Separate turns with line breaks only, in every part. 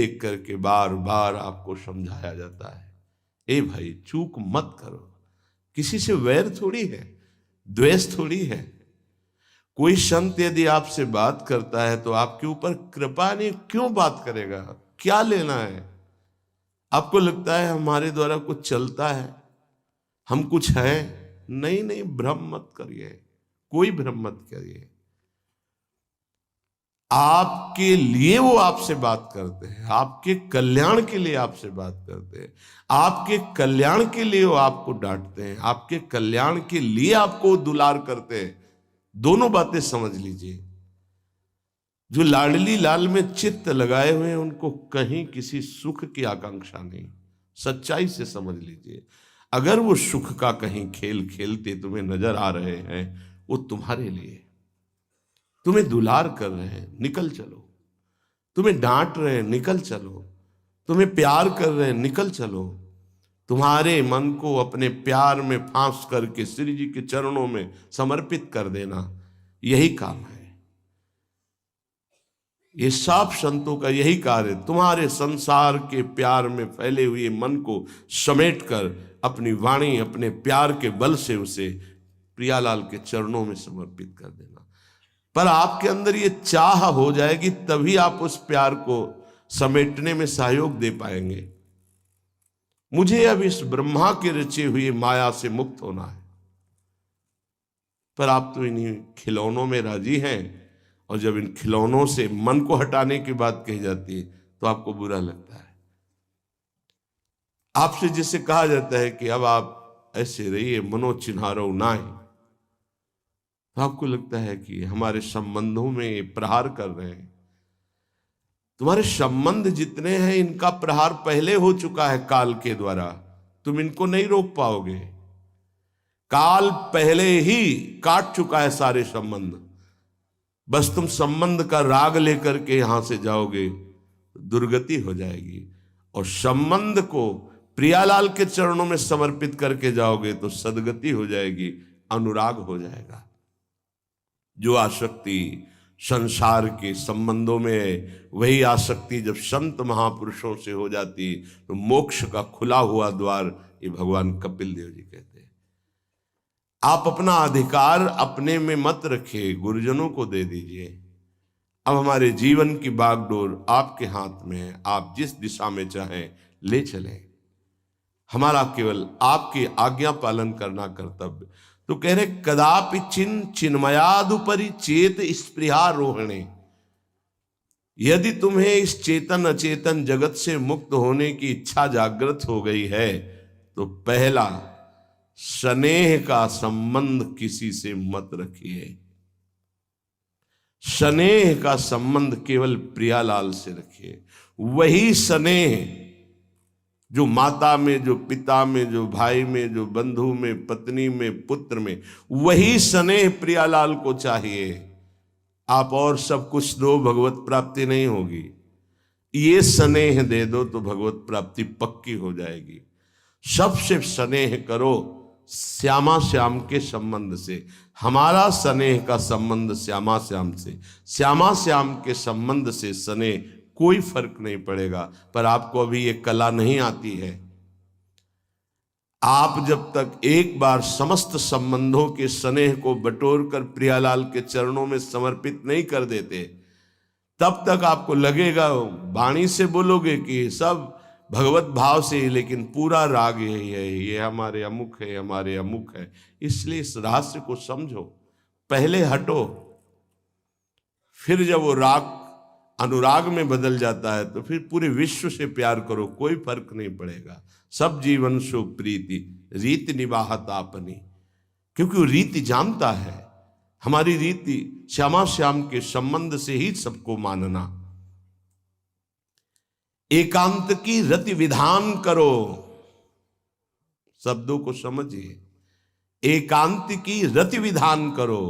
देख करके बार बार आपको समझाया जाता है, ए भाई चूक मत करो। किसी से वैर थोड़ी है, द्वेष थोड़ी है। कोई संत यदि आपसे बात करता है तो आपके ऊपर कृपा नहीं, क्यों बात करेगा? क्या लेना है? आपको लगता है हमारे द्वारा कुछ चलता है, हम कुछ हैं? नहीं नहीं, भ्रम मत करिए, कोई भ्रम मत करिए। आपके लिए वो आपसे बात करते हैं, आपके कल्याण के लिए आपसे बात करते हैं, आपके कल्याण के लिए वो आपको डांटते हैं, आपके कल्याण के लिए आपको दुलार करते हैं। दोनों बातें समझ लीजिए। जो लाडली लाल में चित्त लगाए हुए हैं उनको कहीं किसी सुख की आकांक्षा नहीं। सच्चाई से समझ लीजिए, अगर वो सुख का कहीं खेल खेलते तुम्हें नजर आ रहे हैं, वो तुम्हारे लिए, तुम्हें दुलार कर रहे हैं, निकल चलो। तुम्हें डांट रहे हैं, निकल चलो। तुम्हें प्यार कर रहे हैं, निकल चलो। तुम्हारे मन को अपने प्यार में फांस करके श्री जी के चरणों में समर्पित कर देना, यही काम है। ये सब संतों का यही कार्य, तुम्हारे संसार के प्यार में फैले हुए मन को समेटकर अपनी वाणी, अपने प्यार के बल से उसे प्रियालाल के चरणों में समर्पित कर देना। पर आपके अंदर ये चाह हो जाएगी, तभी आप उस प्यार को समेटने में सहयोग दे पाएंगे। मुझे अब इस ब्रह्मा के रचे हुए माया से मुक्त होना है, पर आप तो इन्हीं खिलौनों में राजी हैं। और जब इन खिलौनों से मन को हटाने की बात कही जाती है तो आपको बुरा लगता है। आपसे जिसे कहा जाता है कि अब आप ऐसे रहिए, मनो चिन्हारो नाय, तो आपको लगता है कि हमारे संबंधों में प्रहार कर रहे हैं। तुम्हारे संबंध जितने हैं इनका प्रहार पहले हो चुका है काल के द्वारा, तुम इनको नहीं रोक पाओगे। काल पहले ही काट चुका है सारे संबंध। बस तुम संबंध का राग लेकर के यहां से जाओगे, दुर्गति हो जाएगी। और संबंध को प्रियालाल के चरणों में समर्पित करके जाओगे तो सदगति हो जाएगी, अनुराग हो जाएगा। जो आसक्ति संसार के संबंधों में है, वही आसक्ति जब संत महापुरुषों से हो जाती तो मोक्ष का खुला हुआ द्वार, ये भगवान कपिल देव जी कहते हैं। आप अपना अधिकार अपने में मत रखिए, गुरुजनों को दे दीजिए। अब हमारे जीवन की बागडोर आपके हाथ में है, आप जिस दिशा में चाहें ले चलें। हमारा केवल आपकी आज्ञा पालन करना कर्तव्य। तो कह रहे कदापि चिन्मयादुपरि चेत स्पृहा रोहिणे। यदि तुम्हें इस चेतन अचेतन जगत से मुक्त होने की इच्छा जागृत हो गई है तो पहला, स्नेह का संबंध किसी से मत रखिए। स्नेह का संबंध केवल प्रियालाल से रखिए। वही स्नेह जो माता में, जो पिता में, जो भाई में, जो बंधु में, पत्नी में, पुत्र में, वही स्नेह प्रियालाल को चाहिए। आप और सब कुछ दो, भगवत प्राप्ति नहीं होगी। ये स्नेह दे दो तो भगवत प्राप्ति पक्की हो जाएगी। सबसे स्नेह करो श्यामा श्याम के संबंध से। हमारा स्नेह का संबंध श्यामा श्याम से, श्यामा श्याम के संबंध से स्नेह कोई फर्क नहीं पड़ेगा। पर आपको अभी ये कला नहीं आती है। आप जब तक एक बार समस्त संबंधों के स्नेह को बटोर कर प्रियालाल के चरणों में समर्पित नहीं कर देते, तब तक आपको लगेगा, वाणी से बोलोगे कि सब भगवत भाव से, लेकिन पूरा राग यही है, ये हमारे अमुक है, हमारे अमुक है। इसलिए इस रहस्य को समझो, पहले हटो, फिर जब वो राग अनुराग में बदल जाता है तो फिर पूरे विश्व से प्यार करो, कोई फर्क नहीं पड़ेगा। सब जीवन सो प्रीति रीति निवाहत आपनी, क्योंकि वो रीति जानता है। हमारी रीति श्यामा श्याम के संबंध से ही सबको मानना। एकांत की रति विधान करो, शब्दों को समझिए। एकांत की रति विधान करो,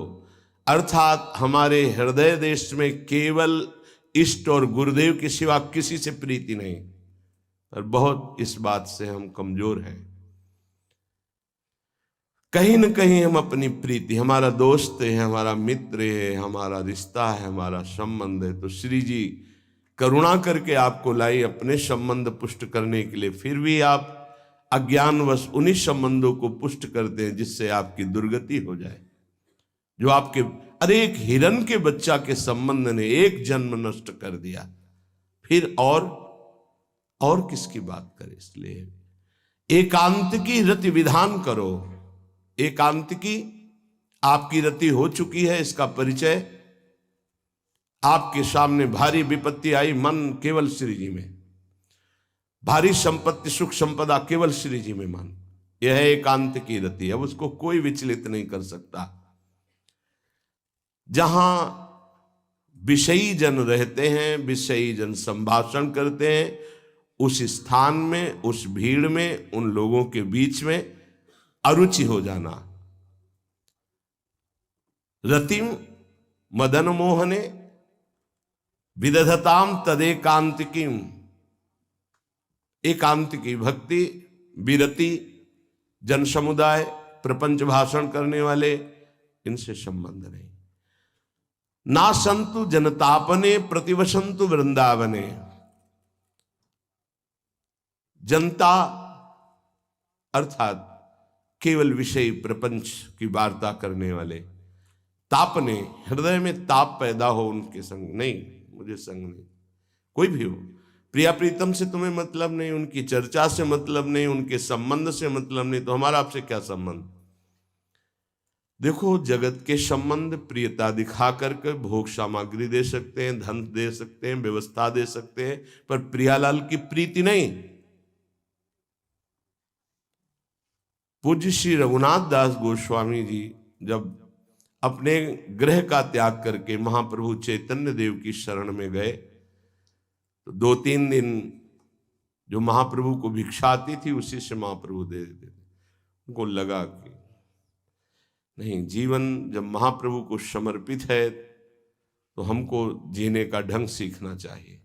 अर्थात हमारे हृदय देश में केवल इष्ट और गुरुदेव के सिवा किसी से प्रीति नहीं। पर बहुत इस बात से हम कमजोर हैं। कहीं न कहीं हम अपनी प्रीति, हमारा दोस्त है, हमारा मित्र है, हमारा रिश्ता है, हमारा संबंध है, तो श्री जी करुणा करके आपको लाई अपने संबंध पुष्ट करने के लिए, फिर भी आप अज्ञानवश उन्हीं संबंधों को पुष्ट करते हैं जिससे आपकी दुर्गति हो जाए। जो आपके, अरे एक हिरण के बच्चा के संबंध ने एक जन्म नष्ट कर दिया, फिर और किसकी बात करें। इसलिए एकांत की रति विधान करो। एकांत की आपकी रति हो चुकी है, इसका परिचय आपके सामने भारी विपत्ति आई, मन केवल श्री जी में, भारी संपत्ति सुख संपदा केवल श्री जी में मन, यह है एकांत की रति। अब उसको कोई विचलित नहीं कर सकता। जहां विषयी जन रहते हैं, विषयी जन संभाषण करते हैं, उस स्थान में, उस भीड़ में, उन लोगों के बीच में अरुचि हो जाना। रतिम मदन मोहने विदधताम तदेकांतिकीम। एकांत की भक्ति, विरति, जन समुदाय, प्रपंच भाषण करने वाले, इनसे संबंध नहीं। ना संतु जनतापने प्रतिवसंतु वृंदावने। जनता अर्थात केवल विषय प्रपंच की वार्ता करने वाले, तापने, हृदय में ताप पैदा हो उनके संग नहीं, मुझे संग नहीं, कोई भी हो, प्रिया प्रीतम से तुम्हें मतलब नहीं, उनकी चर्चा से मतलब नहीं, उनके संबंध से मतलब नहीं, तो हमारा आपसे क्या संबंध। देखो, जगत के संबंध प्रियता दिखा करके भोग सामग्री दे सकते हैं, धन दे सकते हैं, व्यवस्था दे सकते हैं, पर प्रियालाल की प्रीति नहीं। पूज्य श्री रघुनाथ दास गोस्वामी जी जब अपने गृह का त्याग करके महाप्रभु चैतन्य देव की शरण में गए, तो 2-3 दिन जो महाप्रभु को भिक्षा आती थी उसी से महाप्रभु दे देते थे। उनको लगा कि नहीं, जीवन जब महाप्रभु को समर्पित है तो हमको जीने का ढंग सीखना चाहिए,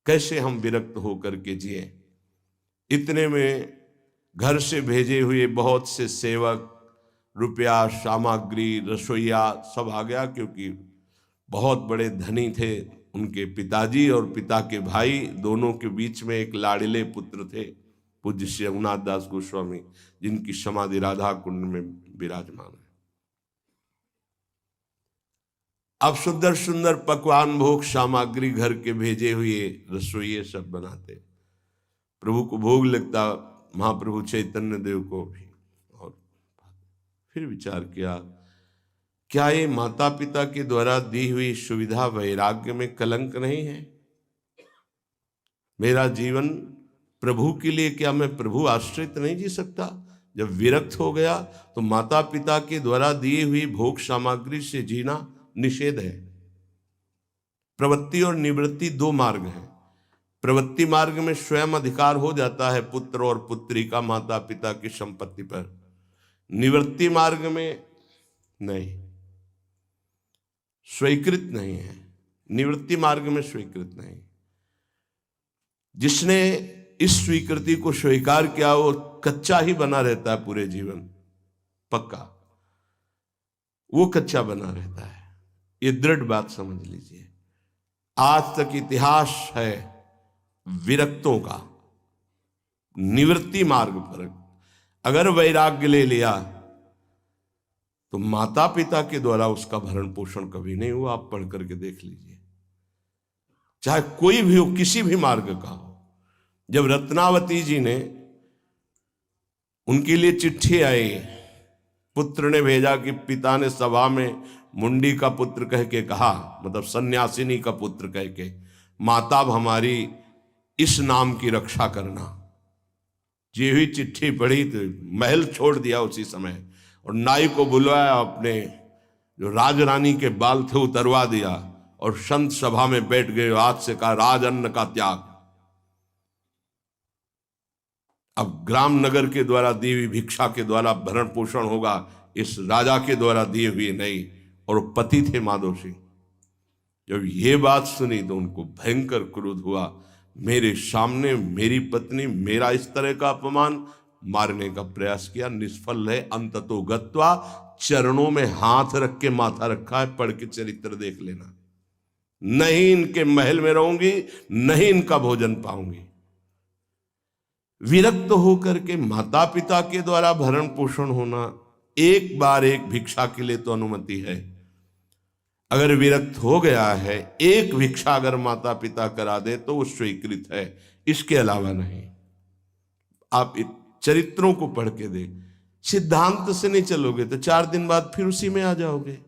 कैसे हम विरक्त होकर के जिए। इतने में घर से भेजे हुए बहुत से सेवक, रुपया, सामग्री, रसोईया सब आ गया, क्योंकि बहुत बड़े धनी थे उनके पिताजी, और पिता के भाई दोनों के बीच में एक लाड़िले पुत्र थे, पूज्य श्री रघुनाथ दास गोस्वामी, जिनकी समाधि राधा कुंड में विराजमान है। अब सुंदर सुंदर पकवान, भोग सामग्री घर के भेजे हुए रसोइये सब बनाते, प्रभु को भोग लगता, महाप्रभु चैतन्य देव को भी। और फिर विचार किया, क्या ये माता पिता के द्वारा दी हुई सुविधा वैराग्य में कलंक नहीं है? मेरा जीवन प्रभु के लिए, क्या मैं प्रभु आश्रित नहीं जी सकता? जब विरक्त हो गया तो माता पिता के द्वारा दी हुई भोग सामग्री से जीना निषेध है। प्रवृत्ति और निवृत्ति 2 मार्ग हैं। प्रवृत्ति मार्ग में स्वयं अधिकार हो जाता है पुत्र और पुत्री का माता पिता की संपत्ति पर, निवृत्ति मार्ग में नहीं, स्वीकृत नहीं है। निवृत्ति मार्ग में स्वीकृत नहीं। जिसने इस स्वीकृति को स्वीकार किया वो कच्चा ही बना रहता है पूरे जीवन, पक्का वो कच्चा बना रहता है। ये दृढ़ बात समझ लीजिए। आज तक इतिहास है विरक्तों का। निवृत्ति मार्ग पर अगर वैराग्य ले लिया तो माता पिता के द्वारा उसका भरण पोषण कभी नहीं हुआ। आप पढ़ करके देख लीजिए, चाहे कोई भी हो, किसी भी मार्ग का हो। जब रत्नावती जी ने, उनके लिए चिट्ठी आई, पुत्र ने भेजा कि पिता ने सभा में मुंडी का पुत्र कह के कहा, मतलब सन्यासिनी का पुत्र कह के, माता अब हमारी इस नाम की रक्षा करना। जी हुई चिट्ठी पढ़ी तो महल छोड़ दिया उसी समय, और नाई को बुलवाया, अपने जो राजरानी के बाल थे उतरवा दिया, और संत सभा में बैठ गए। आज से कहा राज अन्न का त्याग। अब ग्राम नगर के द्वारा दी हुई भिक्षा के द्वारा भरण पोषण होगा, इस राजा के द्वारा दिए हुए नहीं। और पति थे माधव सिंह। जब ये बात सुनी तो उनको भयंकर क्रोध हुआ। मेरे सामने मेरी पत्नी, मेरा इस तरह का अपमान, मारने का प्रयास किया, निष्फल है। अंततो गत्वा, चरणों में हाथ रख के माथा रखा है, पढ़ के चरित्र देख लेना। नहीं इनके महल में रहूंगी, नहीं इनका भोजन पाऊंगी। विरक्त होकर के माता पिता के द्वारा भरण पोषण होना, एक बार एक भिक्षा के लिए तो अनुमति है। अगर विरक्त हो गया है, एक भिक्षा अगर माता पिता करा दे तो वो स्वीकृत है, इसके अलावा नहीं। आप चरित्रों को पढ़ के दे, सिद्धांत से नहीं चलोगे तो 4 दिन बाद फिर उसी में आ जाओगे।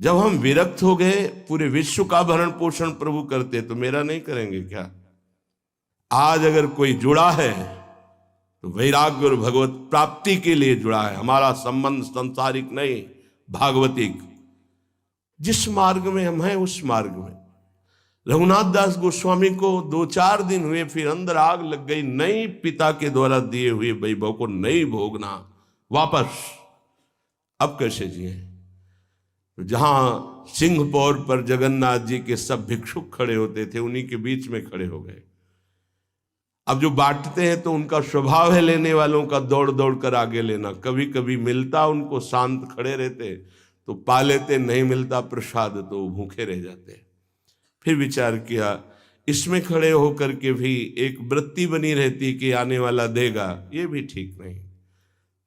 जब हम विरक्त हो गए, पूरे विश्व का भरण पोषण प्रभु करते, तो मेरा नहीं करेंगे क्या? आज अगर कोई जुड़ा है तो वैराग्य और भगवत प्राप्ति के लिए जुड़ा है। हमारा संबंध संसारिक नहीं, भागवतिक। जिस मार्ग में हम हैं उस मार्ग में। रघुनाथ दास गोस्वामी को 2-4 दिन हुए, फिर अंदर आग लग गई, नहीं पिता के द्वारा दिए हुए वैभव को नहीं भोगना, वापस। अब कैसे जिए? तो जहां सिंहपौर पर जगन्नाथ जी के सब भिक्षुक खड़े होते थे, उन्हीं के बीच में खड़े हो गए। अब जो बांटते हैं तो उनका स्वभाव है लेने वालों का दौड़ दौड़ कर आगे लेना। कभी कभी मिलता उनको, शांत खड़े रहते तो पा लेते, नहीं मिलता प्रसाद तो भूखे रह जाते। फिर विचार किया, इसमें खड़े होकर के भी एक वृत्ति बनी रहती कि आने वाला देगा, ये भी ठीक नहीं।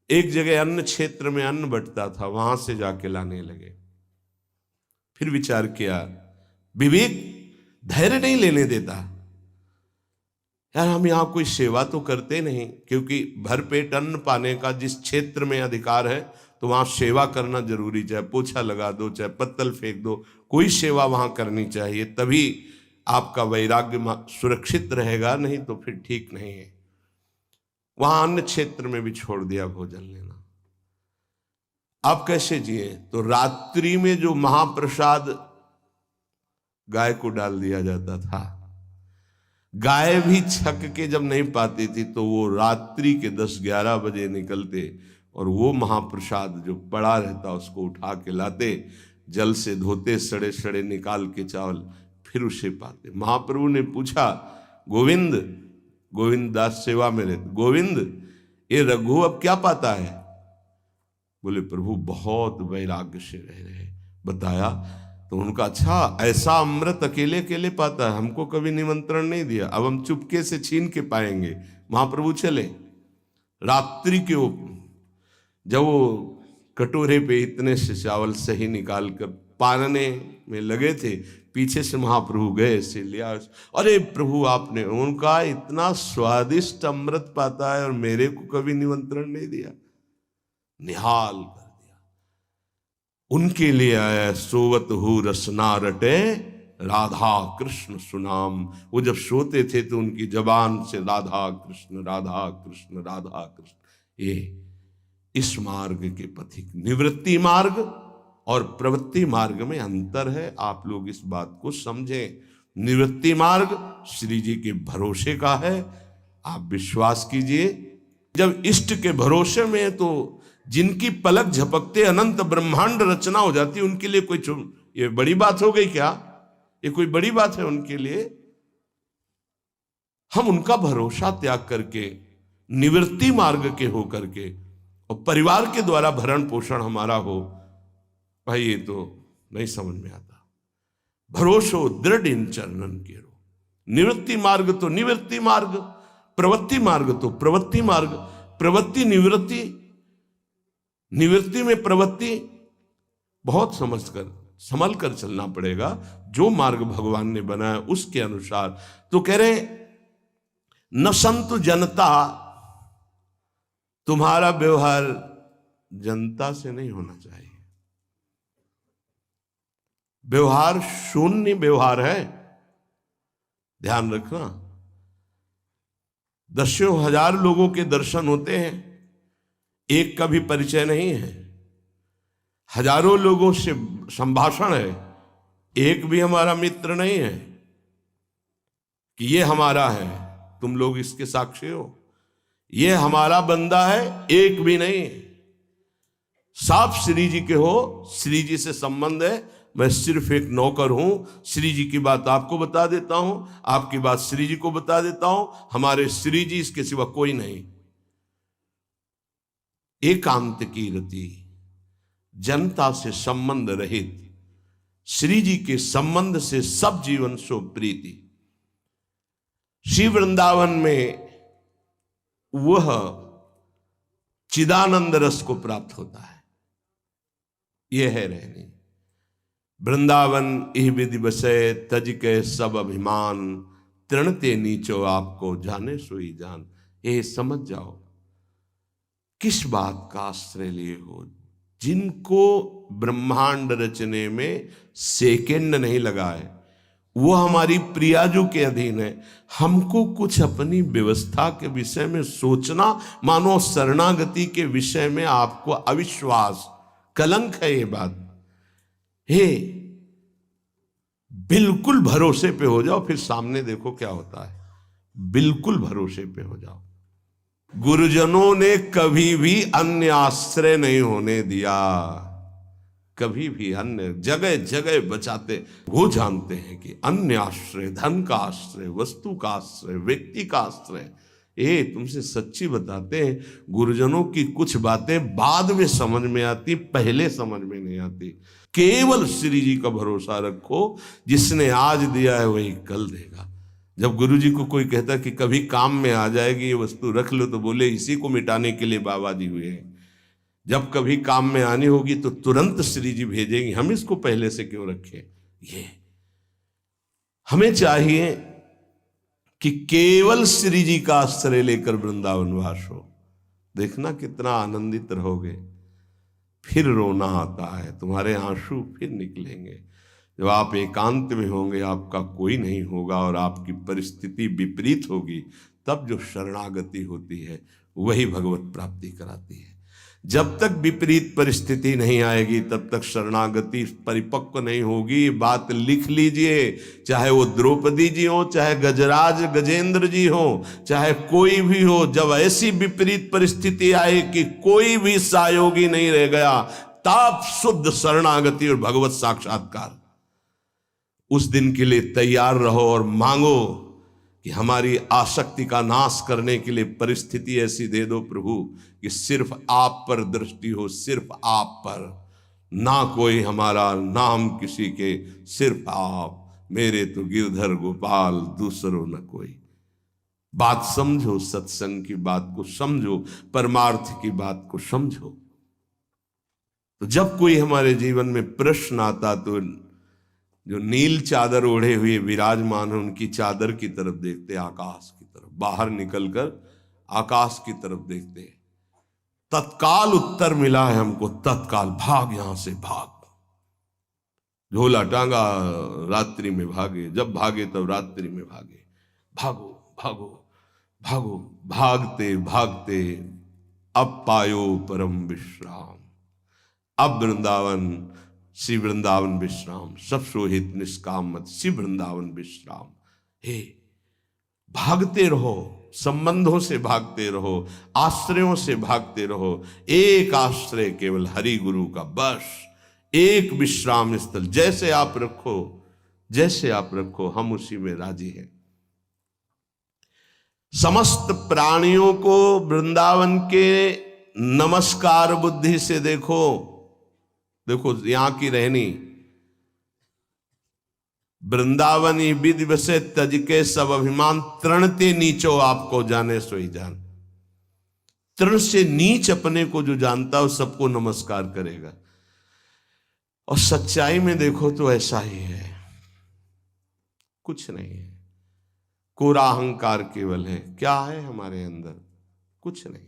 एक जगह अन्न क्षेत्र में अन्न बंटता था, वहां से जाके लाने लगे। फिर विचार किया, विवेक धैर्य नहीं लेने देता। यार हम यहाँ कोई सेवा तो करते नहीं, क्योंकि भरपेट अन्न पाने का जिस क्षेत्र में अधिकार है तो वहां सेवा करना जरूरी। चाहे पोछा लगा दो, चाहे पत्तल फेंक दो, कोई सेवा वहां करनी चाहिए, तभी आपका वैराग्य सुरक्षित रहेगा, नहीं तो फिर ठीक नहीं है। वहां अन्य क्षेत्र में भी छोड़ दिया भोजन लेना। आप कैसे जिए? तो रात्रि में जो महाप्रसाद गाय को डाल दिया जाता था, गाय भी छक के जब नहीं पाती थी तो वो रात्रि के 10-11 बजे निकलते और वो महाप्रसाद जो पड़ा रहता उसको उठा के लाते, जल से धोते, सड़े सड़े निकाल के चावल, फिर उसे पाते। महाप्रभु ने पूछा, गोविंद, गोविंद दास सेवा में रहते, गोविंद ये रघु अब क्या पाता है? बोले प्रभु बहुत वैराग्य से रह रहे। बताया तो उनका, अच्छा ऐसा अमृत अकेले अकेले पाता है, हमको कभी निमंत्रण नहीं दिया, अब हम चुपके से छीन के पाएंगे। महाप्रभु चले रात्रि के जब वो कटोरे पे इतने से चावल सही निकाल कर पानने में लगे थे, पीछे से महाप्रभु गए, से लिया। अरे प्रभु आपने, उनका इतना स्वादिष्ट अमृत पाता है और मेरे को कभी निमंत्रण नहीं दिया, निहाल कर दिया। उनके लिए आया सोवत हु रसना रटे राधा कृष्ण सुनाम। वो जब सोते थे तो उनकी जबान से राधा कृष्ण राधा कृष्ण राधा कृष्ण। ये इस मार्ग के पथिक, निवृत्ति मार्ग और प्रवृत्ति मार्ग में अंतर है। आप लोग इस बात को समझें। निवृत्ति मार्ग श्री जी के भरोसे का है, आप विश्वास कीजिए। जब इष्ट के भरोसे में है तो जिनकी पलक झपकते अनंत ब्रह्मांड रचना हो जाती, उनके लिए कोई ये बड़ी बात हो गई क्या? ये कोई बड़ी बात है उनके लिए? हम उनका भरोसा त्याग करके निवृत्ति मार्ग के हो करके और परिवार के द्वारा भरण पोषण हमारा हो, भाई ये तो नहीं समझ में आता। भरोसो दृढ़ इन चरणन के रो। निवृत्ति मार्ग तो निवृत्ति मार्ग, प्रवृत्ति मार्ग तो प्रवृत्ति मार्ग। प्रवृत्ति निवृत्ति, निवृत्ति में प्रवृत्ति, बहुत समझकर संभल कर चलना पड़ेगा। जो मार्ग भगवान ने बनाया उसके अनुसार। तो कह रहे न संतु जनता, तुम्हारा व्यवहार जनता से नहीं होना चाहिए। व्यवहार शून्य व्यवहार है, ध्यान रखना। दसियों हजार लोगों के दर्शन होते हैं, एक का भी परिचय नहीं है। हजारों लोगों से संभाषण है, एक भी हमारा मित्र नहीं है कि ये हमारा है, तुम लोग इसके साक्षी हो। ये हमारा बंदा है, एक भी नहीं। साफ श्री जी के हो, श्री जी से संबंध है, मैं सिर्फ एक नौकर हूं। श्री जी की बात आपको बता देता हूं, आपकी बात श्री जी को बता देता हूं। हमारे श्री जी, इसके सिवा कोई नहीं। एकांत की रति, जनता से संबंध रहित, श्री जी के संबंध से सब जीवन सो प्रीति। श्री वृंदावन में वह चिदानंद रस को प्राप्त होता है। यह है रहनी। वृंदावन इह विधि बसे तज के सब अभिमान, तृणते नीचो आपको जाने सोई जान। ये समझ जाओ किस बात का आश्रय लिए हो। जिनको ब्रह्मांड रचने में सेकेंड नहीं लगा है, वो हमारी प्रियाजू के अधीन है। हमको कुछ अपनी व्यवस्था के विषय में सोचना, मानो शरणागति के विषय में आपको अविश्वास, कलंक है ये बात। हे, बिल्कुल भरोसे पे हो जाओ, फिर सामने देखो क्या होता है। बिल्कुल भरोसे पे हो जाओ। गुरुजनों ने कभी भी अन्य आश्रय नहीं होने दिया, कभी भी अन्य जगह जगह बचाते। वो जानते हैं कि अन्य आश्रय, धन का आश्रय, वस्तु का आश्रय, व्यक्ति का आश्रय, ये तुमसे सच्ची बताते हैं, गुरुजनों की कुछ बातें बाद में समझ में आती, पहले समझ में नहीं आती। केवल श्री जी का भरोसा रखो, जिसने आज दिया है वही कल देगा। जब गुरु जी को कोई कहता कि कभी काम में आ जाएगी ये वस्तु, रख लो, तो बोले इसी को मिटाने के लिए बाबा जी हुए हैं। जब कभी काम में आनी होगी तो तुरंत श्री जी भेजेंगे, हम इसको पहले से क्यों रखें। ये हमें चाहिए कि केवल श्री जी का आश्रय लेकर वृंदावन वास हो। देखना कितना आनंदित रहोगे। फिर रोना आता है, तुम्हारे आंसू फिर निकलेंगे। जब आप एकांत में होंगे, आपका कोई नहीं होगा और आपकी परिस्थिति विपरीत होगी, तब जो शरणागति होती है वही भगवत प्राप्ति कराती है। जब तक विपरीत परिस्थिति नहीं आएगी तब तक शरणागति परिपक्व नहीं होगी। बात लिख लीजिए, चाहे वो द्रौपदी जी हो, चाहे गजराज गजेंद्र जी हो, चाहे कोई भी हो। जब ऐसी विपरीत परिस्थिति आए कि कोई भी सहयोगी नहीं रह गया, तब शुद्ध शरणागति और भगवत साक्षात्कार। उस दिन के लिए तैयार रहो और मांगो कि हमारी आसक्ति का नाश करने के लिए परिस्थिति ऐसी दे दो प्रभु कि सिर्फ आप पर दृष्टि हो, सिर्फ आप पर, ना कोई हमारा, ना हम किसी के, सिर्फ आप। मेरे तो गिरधर गोपाल, दूसरों न कोई। बात समझो, सत्संग की बात को समझो, परमार्थ की बात को समझो। तो जब कोई हमारे जीवन में प्रश्न आता तो जो नील चादर ओढ़े हुए विराजमान है, उनकी चादर की तरफ देखते, आकाश की तरफ। बाहर निकलकर आकाश की तरफ देखते। तत्काल उत्तर मिला है हमको, तत्काल भाग, यहां से भाग। झोला टांगा, रात्रि में भागे, जब भागे तब रात्रि में भागे। भागो भागो भागो, भागते भागते अब पायो परम विश्राम। अब वृंदावन, श्री वृंदावन विश्राम, सब सोहित निष्काम मत, श्री वृंदावन विश्राम। हे, भागते रहो, संबंधों से भागते रहो, आश्रयों से भागते रहो। एक आश्रय केवल हरि गुरु का, बस एक विश्राम स्थल। जैसे आप रखो, जैसे आप रखो, हम उसी में राजी हैं। समस्त प्राणियों को वृंदावन के नमस्कार बुद्धि से देखो। देखो यहां की रहनी, वृंदावनी विधि बसे तज के सब अभिमान, तृणते नीचो आपको जाने सोई जान। तृण से नीच अपने को जो जानता है सबको नमस्कार करेगा। और सच्चाई में देखो तो ऐसा ही है, कुछ नहीं है। कोरा अहंकार केवल है। क्या है हमारे अंदर? कुछ नहीं।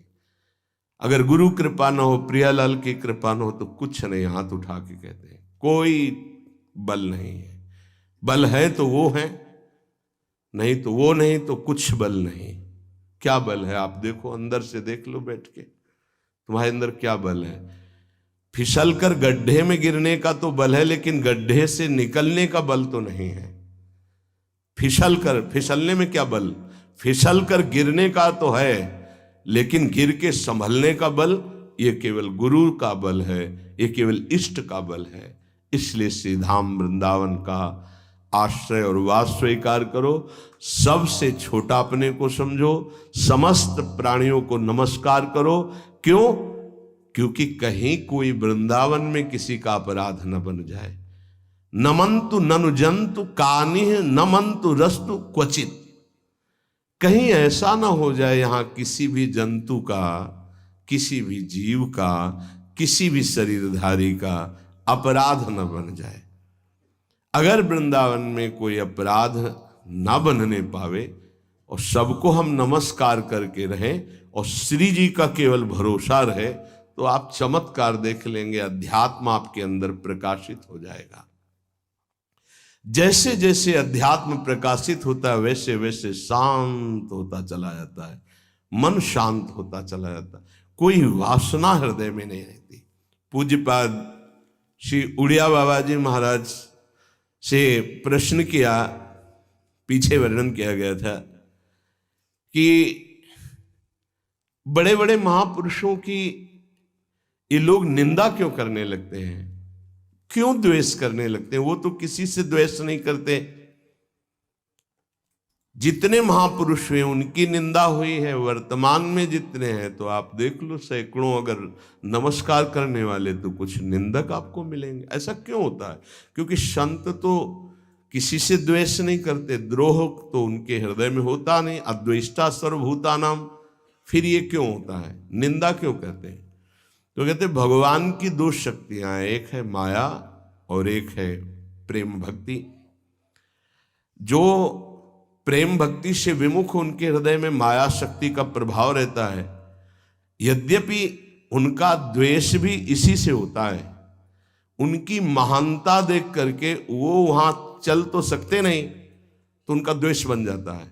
अगर गुरु कृपा न हो, प्रियालाल की कृपा न हो, तो कुछ नहीं। हाथ उठा के कहते हैं कोई बल नहीं है। बल है तो वो है, नहीं तो वो नहीं, तो कुछ बल नहीं। क्या बल है? आप देखो, अंदर से देख लो बैठ के, तुम्हारे अंदर क्या बल है। फिसल कर गड्ढे में गिरने का तो बल है, लेकिन गड्ढे से निकलने का बल तो नहीं है। फिसलने में क्या बल? फिसल कर गिरने का तो है, लेकिन गिर के संभलने का बल ये केवल गुरु का बल है, ये केवल इष्ट का बल है। इसलिए श्री धाम वृंदावन का आश्रय और वास स्वीकार करो। सबसे छोटा अपने को समझो, समस्त प्राणियों को नमस्कार करो। क्यों? क्योंकि कहीं कोई वृंदावन में किसी का अपराध न बन जाए। नमंतु ननु जंतु कानिह नमंतु रस्तु क्वचित। कहीं ऐसा ना हो जाए यहां किसी भी जंतु का, किसी भी जीव का, किसी भी शरीरधारी का अपराध न बन जाए। अगर वृंदावन में कोई अपराध ना बनने पावे और सबको हम नमस्कार करके रहें और श्री जी का केवल भरोसा रहे, तो आप चमत्कार देख लेंगे, अध्यात्म आपके अंदर प्रकाशित हो जाएगा। जैसे जैसे अध्यात्म प्रकाशित होता है वैसे वैसे शांत होता चला जाता है, मन शांत होता चला जाता है, कोई वासना हृदय में नहीं रहती। पूज्यपाद श्री उड़िया बाबा जी महाराज से प्रश्न किया, पीछे वर्णन किया गया था कि बड़े बड़े महापुरुषों की ये लोग निंदा क्यों करने लगते हैं, क्यों द्वेष करने लगते हैं? वो तो किसी से द्वेष नहीं करते। जितने महापुरुष हुए उनकी निंदा हुई है, वर्तमान में जितने हैं तो आप देख लो सैकड़ों अगर नमस्कार करने वाले तो कुछ निंदक आपको मिलेंगे। ऐसा क्यों होता है? क्योंकि संत तो किसी से द्वेष नहीं करते, द्रोह तो उनके हृदय में होता नहीं, अद्वेष्टा सर्वभूतानाम। फिर ये क्यों होता है, निंदा क्यों कहते हैं? तो कहते भगवान की दो शक्तियां हैं, एक है माया और एक है प्रेम भक्ति। जो प्रेम भक्ति से विमुख उनके हृदय में माया शक्ति का प्रभाव रहता है, यद्यपि उनका द्वेष भी इसी से होता है। उनकी महानता देख करके वो वहां चल तो सकते नहीं, तो उनका द्वेष बन जाता है।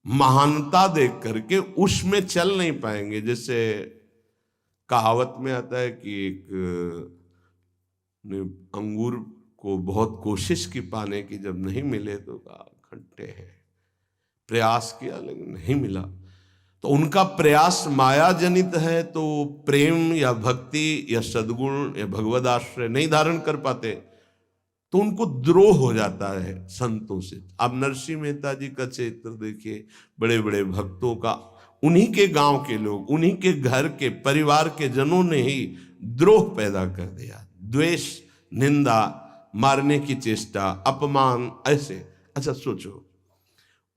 महानता देख करके उसमें चल नहीं पाएंगे। जैसे कहावत में आता है कि एक ने अंगूर को बहुत कोशिश की पाने की, जब नहीं मिले तो कहा खट्टे हैं, प्रयास किया लेकिन नहीं मिला। तो उनका प्रयास माया जनित है, तो प्रेम या भक्ति या सद्गुण या भगवद आश्रय नहीं धारण कर पाते, तो उनको द्रोह हो जाता है संतों से। अब नरसिंह मेहता जी का चरित्र देखिए, बड़े बड़े भक्तों का, उन्हीं के गांव के लोग, उन्हीं के घर के परिवार के जनों ने ही द्रोह पैदा कर दिया। द्वेष, निंदा, मारने की चेष्टा, अपमान, ऐसे। अच्छा सोचो,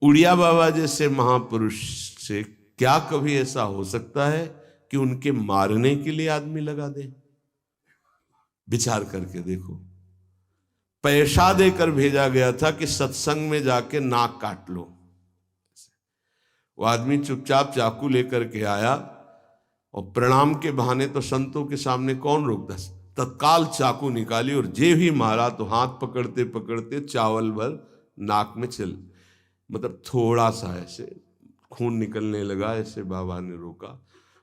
उड़िया बाबा जैसे महापुरुष से क्या कभी ऐसा हो सकता है कि उनके मारने के लिए आदमी लगा दे? विचार करके देखो। पैसा देकर भेजा गया था कि सत्संग में जाके नाक काट लो। वो आदमी चुपचाप चाकू लेकर के आया और प्रणाम के बहाने तो संतों के सामने कौन रोकता, तत्काल चाकू निकाली और जे भी मारा तो हाथ पकड़ते पकड़ते चावल भर नाक में चल, मतलब थोड़ा सा ऐसे खून निकलने लगा। ऐसे बाबा ने रोका,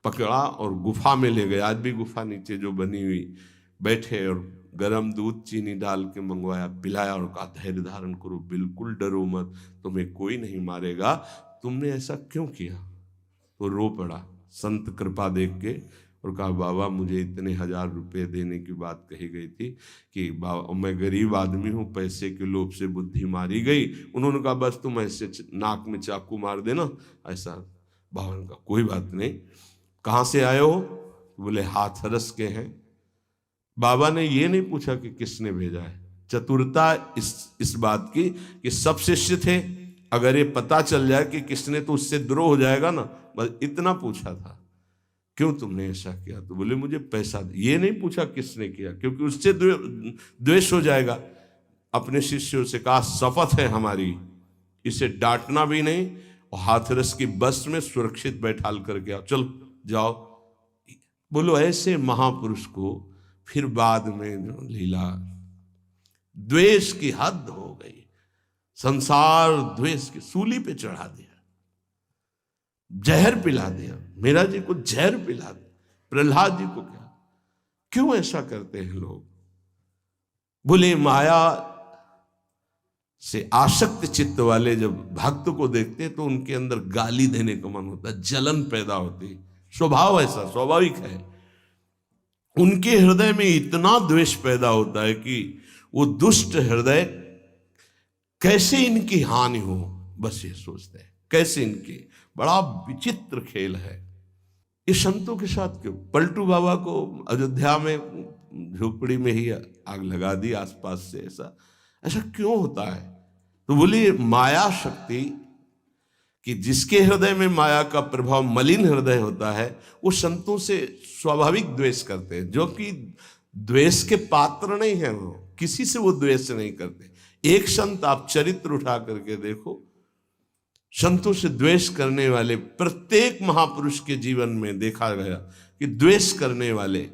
पकड़ा और गुफा में ले गए। आज भी गुफा नीचे जो बनी हुई, बैठे और गरम दूध चीनी डाल के मंगवाया, पिलाया और कहा धैर्य धारण करो, बिल्कुल डरो मत, तुम्हें कोई नहीं मारेगा, तुमने ऐसा क्यों किया? तो रो पड़ा संत कृपा देख के और कहा बाबा मुझे इतने 1000 रुपये देने की बात कही गई थी कि बाबा मैं गरीब आदमी हूँ, पैसे के लोभ से बुद्धि मारी गई। उन्होंने कहा बस तुम ऐसे नाक में चाकू मार देना। ऐसा बाबा ने कहा कोई बात नहीं, कहाँ से आए हो? बोले हाथरस के हैं। बाबा ने ये नहीं पूछा कि किसने भेजा है। चतुरता इस बात की कि सब शिष्य थे, अगर ये पता चल जाए कि किसने, तो उससे द्रोह हो जाएगा ना, बस इतना पूछा था क्यों तुमने ऐसा किया? तो बोले मुझे पैसा दे। ये नहीं पूछा किसने किया, क्योंकि उससे द्वेष हो जाएगा। अपने शिष्यों से कहा शपथ है हमारी, इसे डांटना भी नहीं और हाथरस की बस में सुरक्षित बैठाल करके आओ, चल जाओ। बोलो ऐसे महापुरुष को फिर बाद में लीला, द्वेष की हद हो गई, संसार द्वेष की सूली पे चढ़ा दिया, जहर पिला दिया। मीरा जी को जहर पिला दिया, प्रहलाद जी को क्या, क्यों ऐसा करते हैं लोग? बोले माया से आसक्त चित्त वाले जब भक्त को देखते हैं तो उनके अंदर गाली देने का मन होता है, जलन पैदा होती, स्वभाव ऐसा स्वाभाविक है। उनके हृदय में इतना द्वेष पैदा होता है कि वो दुष्ट हृदय कैसे इनकी हानि हो, बस ये सोचते हैं कैसे इनकी। बड़ा विचित्र खेल है। ये संतों के साथ क्यों? पलटू बाबा को अयोध्या में झोपड़ी में ही आग लगा दी आसपास से, ऐसा ऐसा क्यों होता है? तो बोलिए माया शक्ति, कि जिसके हृदय में माया का प्रभाव, मलिन हृदय होता है, वो संतों से स्वाभाविक द्वेष करते हैं, जो कि द्वेष के पात्र नहीं है। वो किसी से वो द्वेष नहीं करते। एक संत आप चरित्र उठा करके देखो, संतों से द्वेष करने वाले प्रत्येक महापुरुष के जीवन में देखा गया कि द्वेष करने वाले,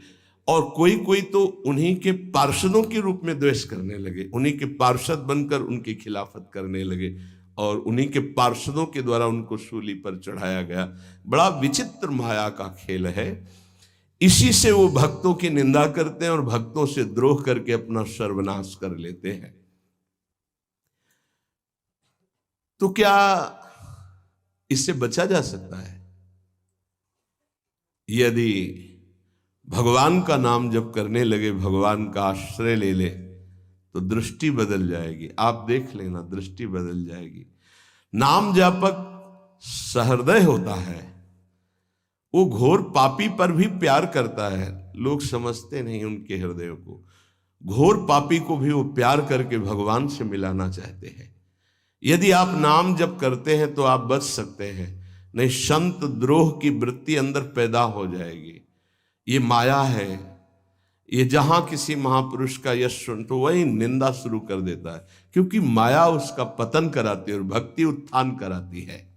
और कोई कोई तो उन्हीं के पार्षदों के रूप में द्वेष करने लगे, उन्हीं के पार्षद बनकर उनकी खिलाफत करने लगे, और उन्हीं के पार्षदों के द्वारा उनको सूली पर चढ़ाया गया। बड़ा विचित्र माया का खेल है। इसी से वो भक्तों की निंदा करते हैं और भक्तों से द्रोह करके अपना सर्वनाश कर लेते हैं। तो क्या इससे बचा जा सकता है? यदि भगवान का नाम जप करने लगे, भगवान का आश्रय ले ले, तो दृष्टि बदल जाएगी। आप देख लेना, दृष्टि बदल जाएगी। नाम जापक सहृदय होता है, वो घोर पापी पर भी प्यार करता है। लोग समझते नहीं उनके हृदयों को। घोर पापी को भी वो प्यार करके भगवान से मिलाना चाहते हैं। यदि आप नाम जप करते हैं तो आप बच सकते हैं, नहीं संत द्रोह की वृत्ति अंदर पैदा हो जाएगी। ये माया है। ये जहां किसी महापुरुष का यश सुन तो वही निंदा शुरू कर देता है, क्योंकि माया उसका पतन कराती है और भक्ति उत्थान कराती है।